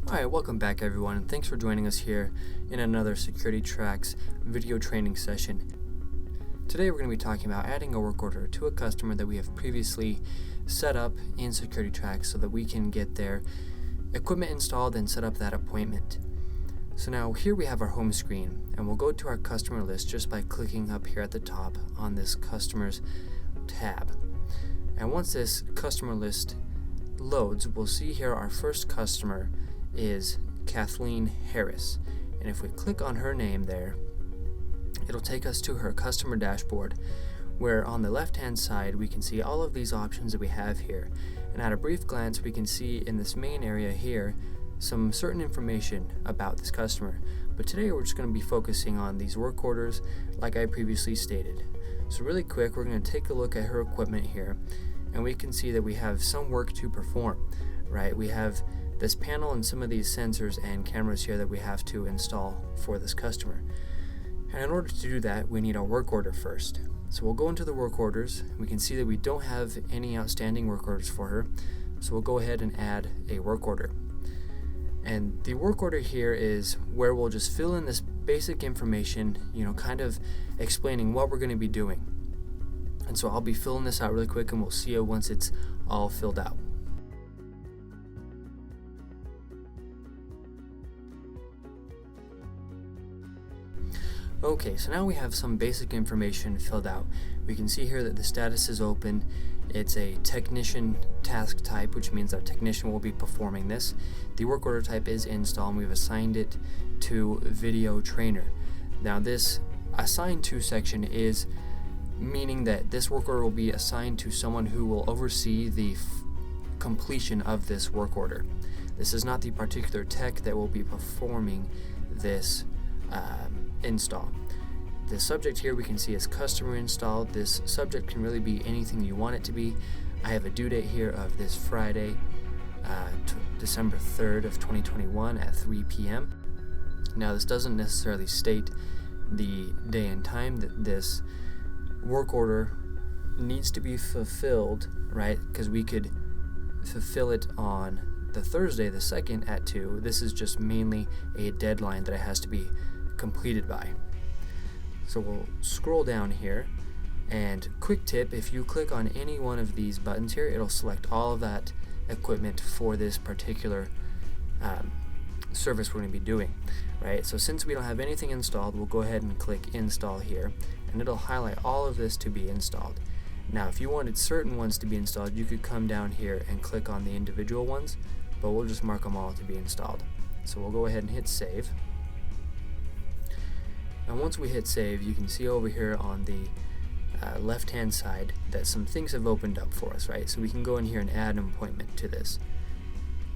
Alright, welcome back everyone, and thanks for joining us here in another SecurityTrax video training session. Today we're going to be talking about adding a work order to a customer that we have previously set up in SecurityTrax so that we can get their equipment installed and set up that appointment. So now here we have our home screen, and we'll go to our customer list just by clicking up here at the top on this customers tab. And once this customer list loads, we'll see here our first customer is Kathleen Harris, and if we click on her name there, it'll take us to her customer dashboard, where on the left hand side we can see all of these options that we have here, and at a brief glance we can see in this main area here some certain information about this customer. But today we're just going to be focusing on these work orders like I previously stated. So really quick, we're going to take a look at her equipment here, and we can see that we have some work to perform, right? We have this panel and some of these sensors and cameras here that we have to install for this customer. And in order to do that, we need a work order first. So we'll go into the work orders. We can see that we don't have any outstanding work orders for her, so we'll go ahead and add a work order. And the work order here is where we'll just fill in this basic information, kind of explaining what we're going to be doing. And so I'll be filling this out really quick, and we'll see you once it's all filled out. Okay, so now we have some basic information filled out. We can see here that the status is open. It's a technician task type, which means our technician will be performing this. The work order type is install, and we've assigned it to video trainer. Now this assigned to section is meaning that this work order will be assigned to someone who will oversee the completion of this work order. This is not the particular tech that will be performing this install. The subject here we can see is customer install. This subject can really be anything you want it to be. I have a due date here of this Friday, December 3rd of 2021 at 3 p.m. Now this doesn't necessarily state the day and time that this work order needs to be fulfilled, right? Because we could fulfill it on the Thursday the 2nd at 2. This is just mainly a deadline that it has to be completed by. So we'll scroll down here, and quick tip, if you click on any one of these buttons here, it'll select all of that equipment for this particular service we're going to be doing, right? So since we don't have anything installed, we'll go ahead and click install here, and it'll highlight all of this to be installed. Now if you wanted certain ones to be installed, you could come down here and click on the individual ones, but we'll just mark them all to be installed. So we'll go ahead and hit save. And once we hit save, you can see over here on the left hand side that some things have opened up for us, right? So we can go in here and add an appointment to this,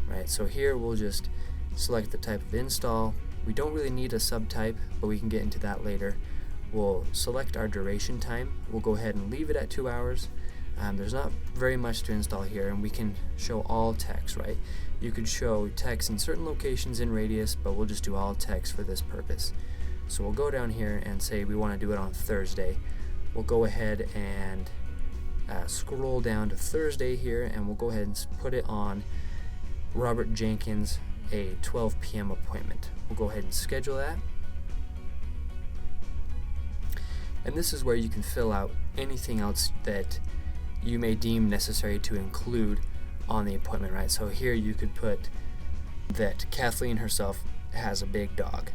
right? So here we'll just select the type of install. We don't really need a subtype, but we can get into that later. We'll select our duration time. We'll go ahead and leave it at 2 hours. There's not very much to install here, and we can show all text, right? You could show text in certain locations in radius, but we'll just do all text for this purpose. So we'll go down here and say we want to do it on Thursday. We'll go ahead and scroll down to Thursday here, and we'll go ahead and put it on Robert Jenkins, a 12 p.m. appointment. We'll go ahead and schedule that. And this is where you can fill out anything else that you may deem necessary to include on the appointment, right? So here you could put that Kathleen herself has a big dog.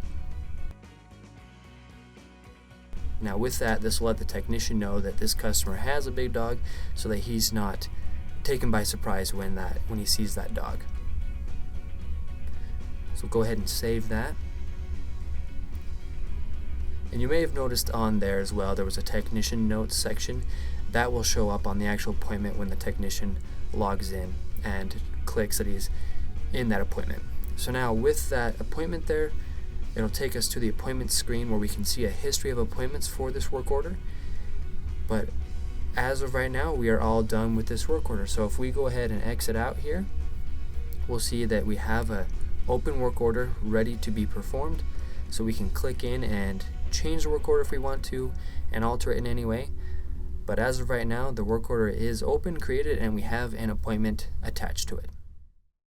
Now with that, this will let the technician know that this customer has a big dog, so that he's not taken by surprise when he sees that dog. So go ahead and save that. And you may have noticed on there as well, there was a technician notes section that will show up on the actual appointment when the technician logs in and clicks that he's in that appointment. So now with that appointment there, it'll take us to the appointment screen where we can see a history of appointments for this work order. But as of right now, we are all done with this work order. So if we go ahead and exit out here, we'll see that we have an open work order ready to be performed. So we can click in and change the work order if we want to and alter it in any way. But as of right now, the work order is open, created, and we have an appointment attached to it.